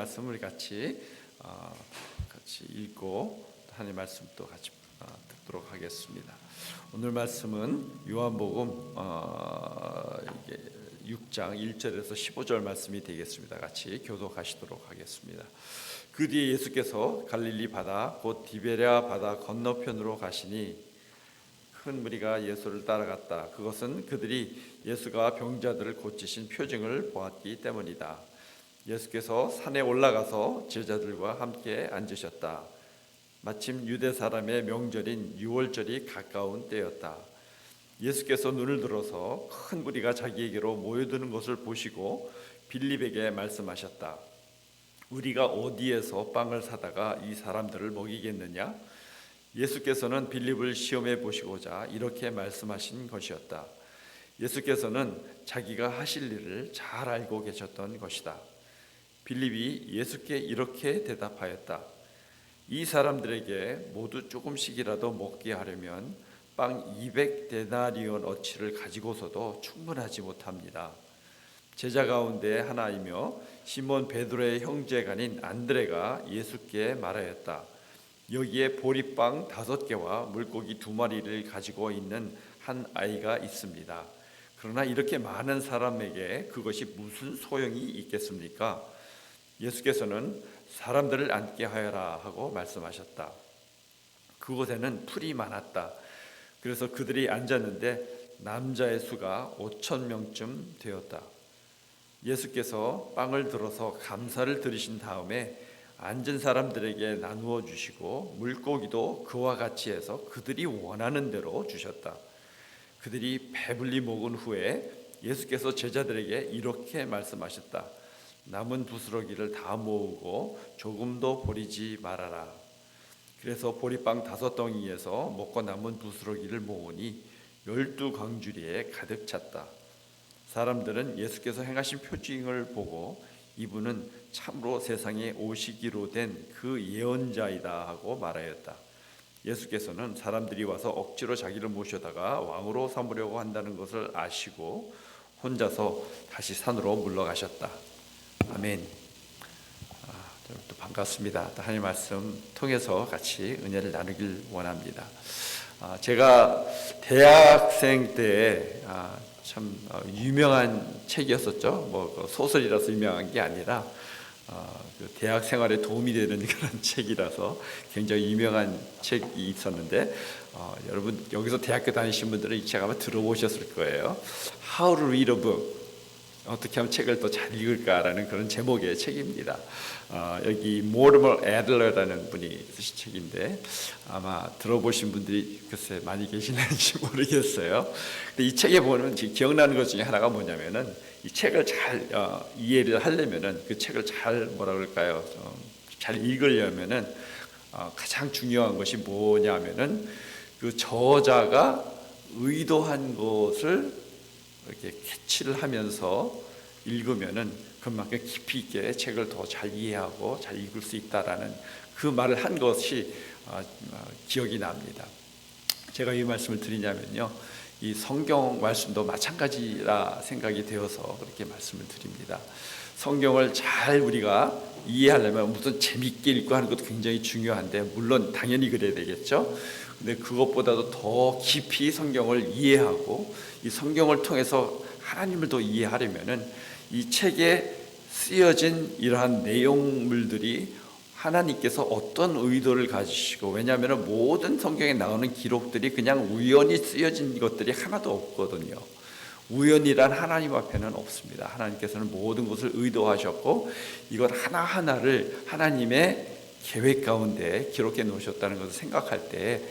말씀 우리 같이 읽고 하나님 말씀 또 같이 듣도록 하겠습니다. 오늘 말씀은 요한복음 6장 1절에서 15절 말씀이 되겠습니다. 같이 교독하시도록 하겠습니다. 그 뒤에 예수께서 갈릴리 바다 곧 디베랴 바다 건너편으로 가시니 큰 무리가 예수를 따라갔다. 그것은 그들이 예수가 병자들을 고치신 표징을 보았기 때문이다. 예수께서 산에 올라가서 제자들과 함께 앉으셨다. 마침 유대 사람의 명절인 유월절이 가까운 때였다. 예수께서 눈을 들어서 큰 무리가 자기에게로 모여드는 것을 보시고 빌립에게 말씀하셨다. 우리가 어디에서 빵을 사다가 이 사람들을 먹이겠느냐? 예수께서는 빌립을 시험해 보시고자 이렇게 말씀하신 것이었다. 예수께서는 자기가 하실 일을 잘 알고 계셨던 것이다. 빌립이 예수께 이렇게 대답하였다. 이 사람들에게 모두 조금씩이라도 먹게 하려면 빵 200데나리온 어치를 가지고서도 충분하지 못합니다. 제자 가운데 하나이며 시몬 베드로의 형제간인 안드레가 예수께 말하였다. 여기에 보리빵 5개와 물고기 2마리를 가지고 있는 한 아이가 있습니다. 그러나 이렇게 많은 사람에게 그것이 무슨 소용이 있겠습니까? 예수께서는 사람들을 앉게 하여라 하고 말씀하셨다. 그곳에는 풀이 많았다. 그래서 그들이 앉았는데 남자의 수가 5,000명쯤 되었다. 예수께서 빵을 들어서 감사를 드리신 다음에 앉은 사람들에게 나누어 주시고 물고기도 그와 같이 해서 그들이 원하는 대로 주셨다. 그들이 배불리 먹은 후에 예수께서 제자들에게 이렇게 말씀하셨다. 남은 부스러기를 다 모으고 조금도 버리지 말아라. 그래서 보리빵 5덩이에서 먹고 남은 부스러기를 모으니 12광주리에 가득 찼다. 사람들은 예수께서 행하신 표징을 보고 이분은 참으로 세상에 오시기로 된 그 예언자이다 하고 말하였다. 예수께서는 사람들이 와서 억지로 자기를 모셔다가 왕으로 삼으려고 한다는 것을 아시고 혼자서 다시 산으로 물러가셨다. 아멘. 또 반갑습니다. 하나님 말씀 통해서 같이 은혜를 나누길 원합니다. 제가 대학생 때 참 유명한 책이었었죠. 뭐 소설이라서 유명한 게 아니라 대학 생활에 도움이 되는 그런 책이라서 굉장히 유명한 책이 있었는데 여러분 여기서 대학교 다니신 분들은 이 책 아마 들어보셨을 거예요. How to read a book. 어떻게 하면 책을 더 잘 읽을까라는 그런 제목의 책입니다. 여기 모르머 애들러라는 분이 쓰신 책인데 아마 들어보신 분들이 글쎄 많이 계시는지 모르겠어요. 근데 이 책에 보면 기억나는 것 중에 하나가 뭐냐면은 이 책을 잘 이해를 하려면은 그 책을 잘 뭐라 그럴까요? 잘 읽으려면은 가장 중요한 것이 뭐냐면은 그 저자가 의도한 것을 이렇게 캐치를 하면서 읽으면은 그만큼 깊이 있게 책을 더 잘 이해하고 잘 읽을 수 있다라는 그 말을 한 것이 기억이 납니다. 제가 이 말씀을 드리냐면요, 이 성경 말씀도 마찬가지라 생각이 되어서 그렇게 말씀을 드립니다. 성경을 잘 우리가 이해하려면 무슨 재밌게 읽고 하는 것도 굉장히 중요한데 물론 당연히 그래야 되겠죠. 근데 그것보다도 더 깊이 성경을 이해하고 이 성경을 통해서 하나님을 더 이해하려면은 이 책에 쓰여진 이러한 내용물들이 하나님께서 어떤 의도를 가지시고, 왜냐하면 모든 성경에 나오는 기록들이 그냥 우연히 쓰여진 것들이 하나도 없거든요. 우연이란 하나님 앞에는 없습니다. 하나님께서는 모든 것을 의도하셨고 이것 하나하나를 하나님의 계획 가운데 기록해 놓으셨다는 것을 생각할 때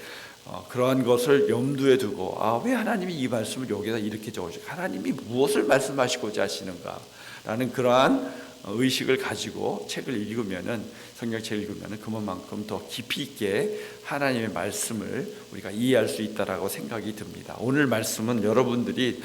그러한 것을 염두에 두고 왜 하나님이 이 말씀을 여기다 이렇게 적으시고 하나님이 무엇을 말씀하시고자 하시는가 라는 그러한 의식을 가지고 책을 읽으면은 성경책을 읽으면은 그만큼 더 깊이 있게 하나님의 말씀을 우리가 이해할 수 있다라고 생각이 듭니다. 오늘 말씀은 여러분들이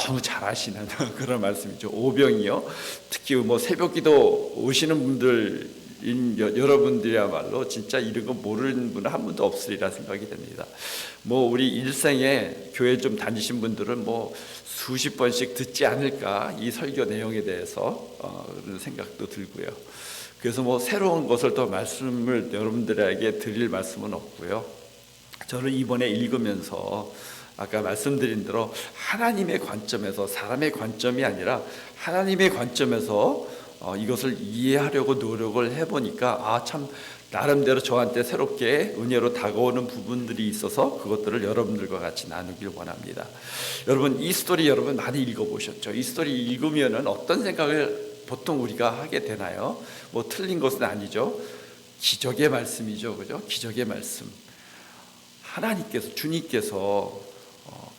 너무 잘 아시는 그런 말씀이죠. 오병이요. 특히 뭐 새벽기도 오시는 분들 여러분들이야말로 진짜 이런 거 모르는 분은 한 분도 없으리라 생각이 됩니다. 뭐 우리 일생에 교회 좀 다니신 분들은 뭐 수십 번씩 듣지 않을까, 이 설교 내용에 대해서 그런 생각도 들고요. 그래서 뭐 새로운 것을 또 말씀을 여러분들에게 드릴 말씀은 없고요. 저는 이번에 읽으면서 아까 말씀드린 대로 하나님의 관점에서, 사람의 관점이 아니라 하나님의 관점에서 이것을 이해하려고 노력을 해보니까 참 나름대로 저한테 새롭게 은혜로 다가오는 부분들이 있어서 그것들을 여러분들과 같이 나누길 원합니다. 여러분, 이 스토리 여러분 많이 읽어보셨죠? 이 스토리 읽으면은 어떤 생각을 보통 우리가 하게 되나요? 뭐 틀린 것은 아니죠. 기적의 말씀이죠, 그죠? 기적의 말씀. 하나님께서, 주님께서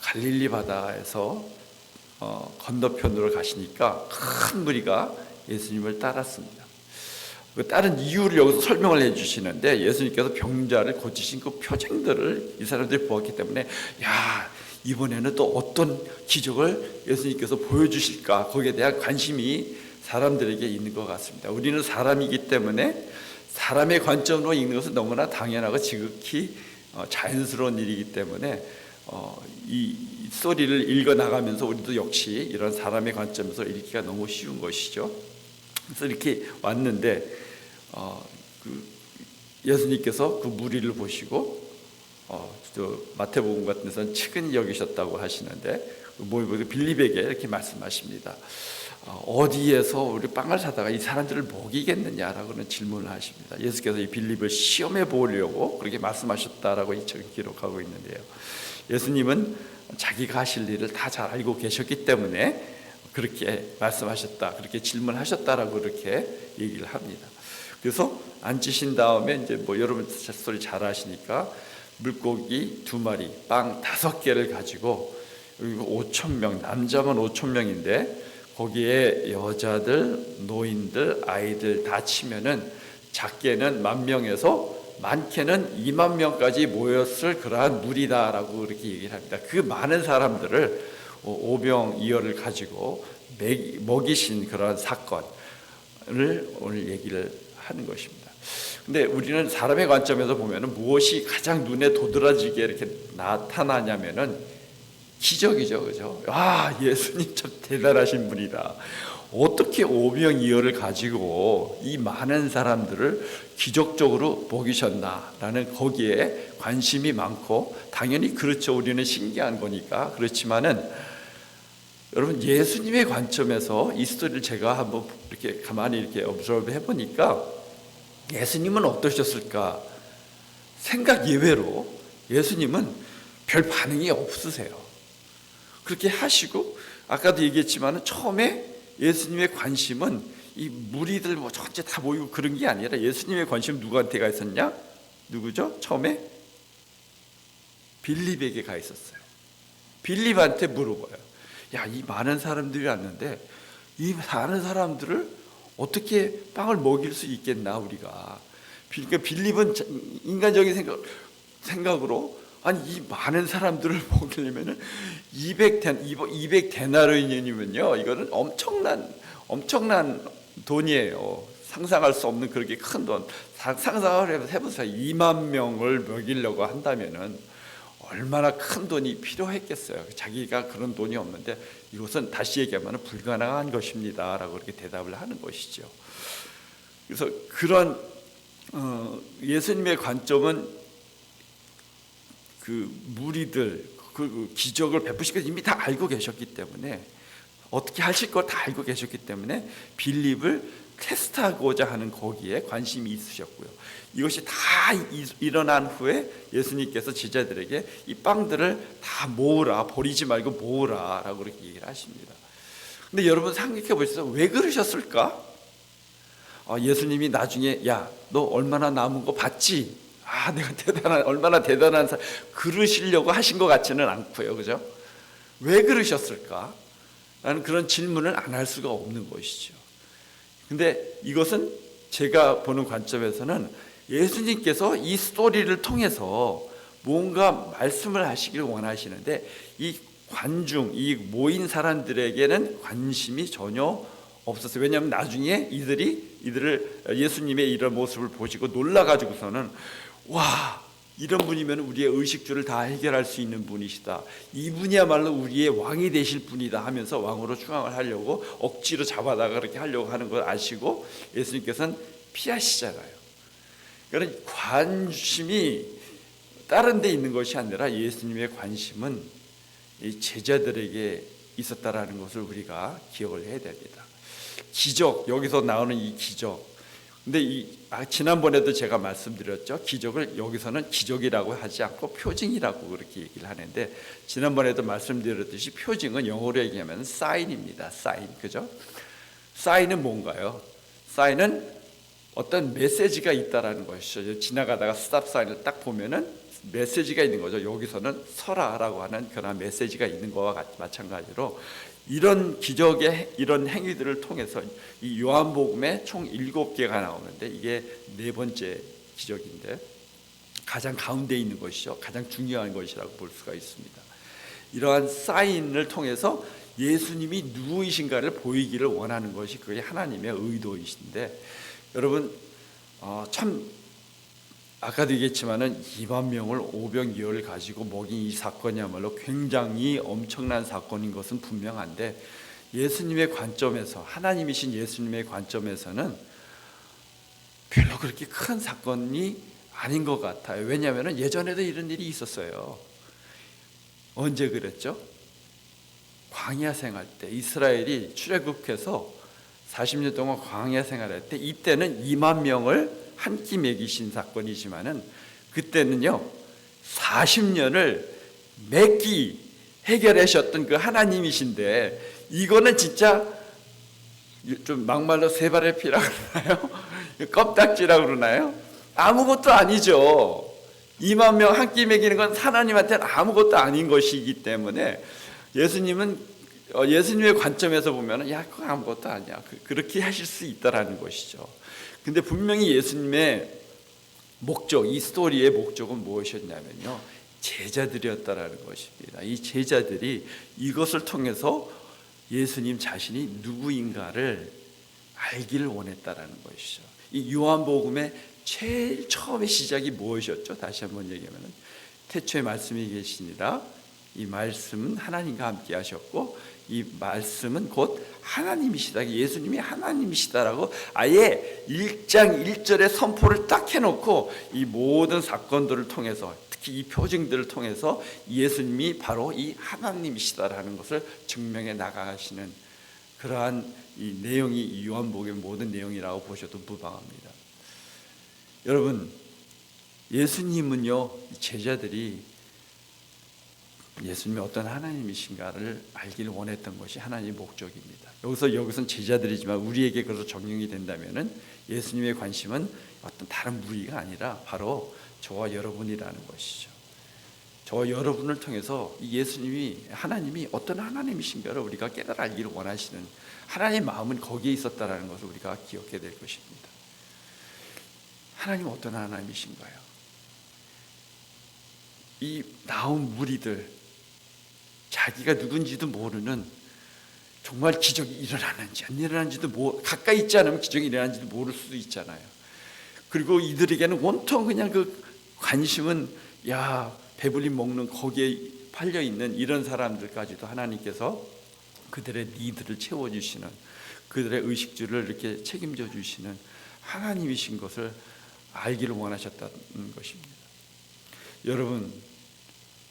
갈릴리 바다에서 건너편으로 가시니까 큰 무리가 예수님을 따랐습니다. 그 다른 이유를 여기서 설명을 해주시는데, 예수님께서 병자를 고치신 그 표징들을 이 사람들이 보았기 때문에 이번에는 또 어떤 기적을 예수님께서 보여주실까, 거기에 대한 관심이 사람들에게 있는 것 같습니다. 우리는 사람이기 때문에 사람의 관점으로 읽는 것은 너무나 당연하고 지극히 자연스러운 일이기 때문에 이 스토리를 읽어 나가면서 우리도 역시 이런 사람의 관점에서 읽기가 너무 쉬운 것이죠. 그래서 이렇게 왔는데 예수님께서 그 무리를 보시고 마태복음 같은 데서는 측은히 여기셨다고 하시는데, 빌립에게 이렇게 말씀하십니다. 어디에서 우리 빵을 사다가 이 사람들을 먹이겠느냐라고는 질문을 하십니다. 예수께서 이 빌립을 시험해 보려고 그렇게 말씀하셨다라고 이 책을 기록하고 있는데요. 예수님은 자기가 하실 일을 다 잘 알고 계셨기 때문에 그렇게 말씀하셨다, 그렇게 질문하셨다라고 이렇게 얘기를 합니다. 그래서 앉으신 다음에 이제 여러분 스토리 잘 아시니까 물고기 2마리, 빵 5개를 가지고 5,000명, 남자만 5,000명인데 거기에 여자들, 노인들, 아이들 다 치면은 작게는 10,000명에서 많게는 20,000명까지 모였을 그러한 무리다라고 이렇게 얘기를 합니다. 그 많은 사람들을 오병이어를 가지고 먹이신 그러한 사건을 오늘 얘기를 하는 것입니다. 근데 우리는 사람의 관점에서 보면은 무엇이 가장 눈에 도드라지게 이렇게 나타나냐면은 기적이죠, 그죠? 예수님 참 대단하신 분이다. 어떻게 오병이어를 가지고 이 많은 사람들을 기적적으로 먹이셨나라는 거기에 관심이 많고, 당연히 그렇죠. 우리는 신기한 거니까. 그렇지만은 여러분, 예수님의 관점에서 이 스토리를 제가 한번 이렇게 가만히 이렇게 observe 해보니까 예수님은 어떠셨을까? 생각 예외로 예수님은 별 반응이 없으세요. 그렇게 하시고, 아까도 얘기했지만 처음에 예수님의 관심은 이 무리들 전체 다 모이고 그런 게 아니라, 예수님의 관심은 누구한테 가 있었냐? 누구죠? 처음에 빌립에게 가 있었어요. 빌립한테 물어봐요. 이 많은 사람들이 왔는데 이 많은 사람들을 어떻게 빵을 먹일 수 있겠나 우리가. 그러니까 빌립은 인간적인 생각으로 이 많은 사람들을 먹이려면은 200데나리온이면요, 이거는 엄청난 돈이에요. 상상할 수 없는 그렇게 큰 돈. 상상을 해보세요. 20,000명을 먹이려고 한다면은 얼마나 큰 돈이 필요했겠어요. 자기가 그런 돈이 없는데 이것은 다시 얘기하면 불가능한 것입니다라고 이렇게 대답을 하는 것이죠. 그래서 그런 예수님의 관점은 그 무리들, 그 기적을 베푸시고 이미 다 알고 계셨기 때문에, 어떻게 하실 걸 다 알고 계셨기 때문에 빌립을 테스트하고자 하는 거기에 관심이 있으셨고요. 이것이 다 일어난 후에 예수님께서 제자들에게 이 빵들을 다 모으라, 버리지 말고 모으라 라고 그렇게 얘기를 하십니다. 근데 여러분 생각해 보시죠. 왜 그러셨을까? 예수님이 나중에 너 얼마나 남은 거 봤지? 내가 얼마나 대단한 사람, 그러시려고 하신 것 같지는 않고요, 그죠? 왜 그러셨을까? 라는 그런 질문을 안 할 수가 없는 것이죠. 근데 이것은 제가 보는 관점에서는 예수님께서 이 스토리를 통해서 뭔가 말씀을 하시길 원하시는데, 이 관중, 이 모인 사람들에게는 관심이 전혀 없었어요. 왜냐하면 나중에 예수님의 이런 모습을 보시고 놀라가지고서는 와, 이런 분이면 우리의 의식주를 다 해결할 수 있는 분이시다. 이분이야말로 우리의 왕이 되실 분이다 하면서 왕으로 추앙을 하려고 억지로 잡아다가 그렇게 하려고 하는 걸 아시고 예수님께서는 피하시잖아요. 그러니까 관심이 다른 데 있는 것이 아니라 예수님의 관심은 이 제자들에게 있었다라는 것을 우리가 기억을 해야 됩니다. 기적, 여기서 나오는 이 기적. 근데 지난번에도 제가 말씀드렸죠. 기적을 여기서는 기적이라고 하지 않고 표징이라고 그렇게 얘기를 하는데, 지난번에도 말씀드렸듯이 표징은 영어로 얘기하면 사인입니다. 사인, 그죠? 사인은 뭔가요? 사인은 어떤 메시지가 있다라는 것이죠. 지나가다가 스탑 사인을 딱 보면은 메시지가 있는 거죠. 여기서는 서라라고 하는 그런 메시지가 있는 것과 마찬가지로 이런 기적의 이런 행위들을 통해서 이 요한복음에 총 7개가 나오는데 이게 4번째 기적인데 가장 가운데 있는 것이죠. 가장 중요한 것이라고 볼 수가 있습니다. 이러한 사인을 통해서 예수님이 누구이신가를 보이기를 원하는 것이 그게 하나님의 의도이신데, 여러분 참 아까도 얘기했지만은 2만 명을 오병이어를 가지고 먹인 이 사건이야말로 굉장히 엄청난 사건인 것은 분명한데, 예수님의 관점에서, 하나님이신 예수님의 관점에서는 별로 그렇게 큰 사건이 아닌 것 같아요. 왜냐하면 예전에도 이런 일이 있었어요. 언제 그랬죠? 광야 생활 때 이스라엘이 출애굽해서 40년 동안 광야 생활할 때, 이때는 2만 명을 한 끼 먹이신 사건이지만은 그때는요 40년을 몇 끼 해결하셨던 그 하나님이신데, 이거는 진짜 좀 막말로 세 발의 피라고 그러나요? 껍딱지라고 그러나요? 아무것도 아니죠. 2만 명 한 끼 먹이는 건 하나님한테는 아무것도 아닌 것이기 때문에 예수님의 관점에서 보면은 야, 그거 아무것도 아니야, 그렇게 하실 수 있다라는 것이죠. 근데 분명히 예수님의 목적, 이 스토리의 목적은 무엇이었냐면요, 제자들이었다라는 것입니다. 이 제자들이 이것을 통해서 예수님 자신이 누구인가를 알기를 원했다라는 것이죠. 이 요한복음의 제일 처음의 시작이 무엇이었죠? 다시 한번 얘기하면 태초에 말씀이 계시니라, 이 말씀은 하나님과 함께 하셨고 이 말씀은 곧 하나님이시다, 예수님이 하나님이시다라고 아예 1장 1절의 선포를 딱 해놓고 이 모든 사건들을 통해서, 특히 이 표징들을 통해서 예수님이 바로 이 하나님이시다라는 것을 증명해 나가시는 그러한 이 내용이 이 요한복음의 모든 내용이라고 보셔도 무방합니다. 여러분, 예수님은요, 제자들이 예수님이 어떤 하나님이신가를 알기를 원했던 것이 하나님의 목적입니다. 여기서는 제자들이지만 우리에게 그래서 적용이 된다면은 예수님의 관심은 어떤 다른 무리가 아니라 바로 저와 여러분이라는 것이죠. 저와 여러분을 통해서 이 예수님이, 하나님이 어떤 하나님이신가를 우리가 깨달아 알기를 원하시는 하나님의 마음은 거기에 있었다라는 것을 우리가 기억해야 될 것입니다. 하나님은 어떤 하나님이신가요? 이 나온 무리들, 자기가 누군지도 모르는, 정말 기적이 일어나는지 안 일어나는지도 가까이 있지 않으면 기적이 일어나는지도 모를 수도 있잖아요. 그리고 이들에게는 온통 그냥 그 관심은 야, 배불리 먹는 거기에 팔려 있는 이런 사람들까지도 하나님께서 그들의 니드를 채워주시는, 그들의 의식주를 이렇게 책임져 주시는 하나님이신 것을 알기를 원하셨다는 것입니다.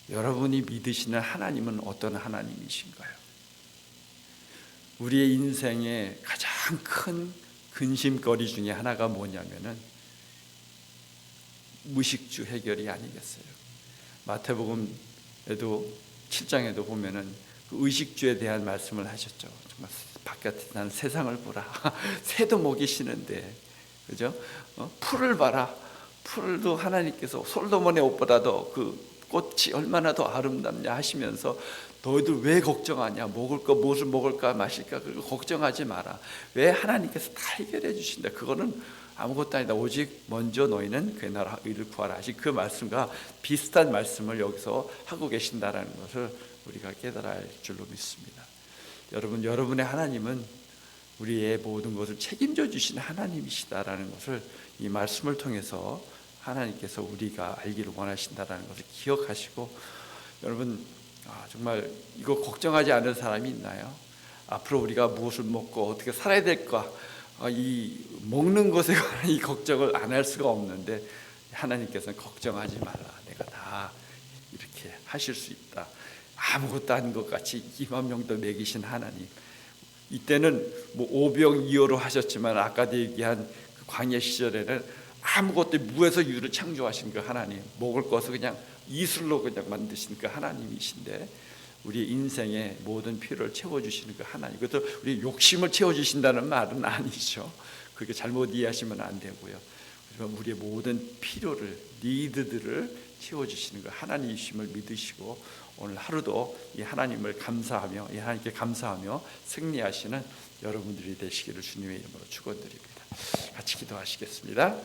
여러분이 믿으시는 하나님은 어떤 하나님이신가요? 우리의 인생의 가장 큰 근심거리 중에 하나가 뭐냐면은 무식주 해결이 아니겠어요? 마태복음에도 7장에도 보면은 그 의식주에 대한 말씀을 하셨죠. 정말 바깥에 난 세상을 보라. 새도 먹이시는데, 그죠? 풀을 봐라. 풀도 하나님께서 솔로몬의 옷보다도 그 꽃이 얼마나 더 아름답냐 하시면서 너희들 왜 걱정하냐? 먹을 거 무엇을 먹을까 마실까 그거 걱정하지 마라. 왜? 하나님께서 다 해결해 주신다. 그거는 아무것도 아니다. 오직 먼저 너희는 그의 나라 의를 구하라 하신 그 말씀과 비슷한 말씀을 여기서 하고 계신다라는 것을 우리가 깨달아야 할 줄로 믿습니다. 여러분, 여러분의 하나님은 우리의 모든 것을 책임져 주신 하나님이시다라는 것을 이 말씀을 통해서 하나님께서 우리가 알기를 원하신다라는 것을 기억하시고, 여러분 정말 이거 걱정하지 않을 사람이 있나요? 앞으로 우리가 무엇을 먹고 어떻게 살아야 될까, 이 먹는 것에 관한 이 걱정을 안 할 수가 없는데, 하나님께서는 걱정하지 말라, 내가 다 이렇게 하실 수 있다. 아무것도 아닌 것 같이 2만 명도 먹이신 하나님, 이때는 뭐 오병이어로 하셨지만 아까도 얘기한 그 광야 시절에는 아무것도 무에서 유를 창조하신 그 하나님, 먹을 것을 그냥 이슬로 그냥 만드신 그 하나님이신데, 우리 인생의 모든 필요를 채워주시는 그 하나님, 그것도 우리 욕심을 채워주신다는 말은 아니죠. 그렇게 잘못 이해하시면 안 되고요. 하지만 우리의 모든 필요를, 니드들을 채워주시는 그 하나님이심을 믿으시고, 오늘 하루도 이 하나님을 감사하며, 이 하나님께 감사하며 승리하시는 여러분들이 되시기를 주님의 이름으로 축원드립니다. 같이 기도하시겠습니다.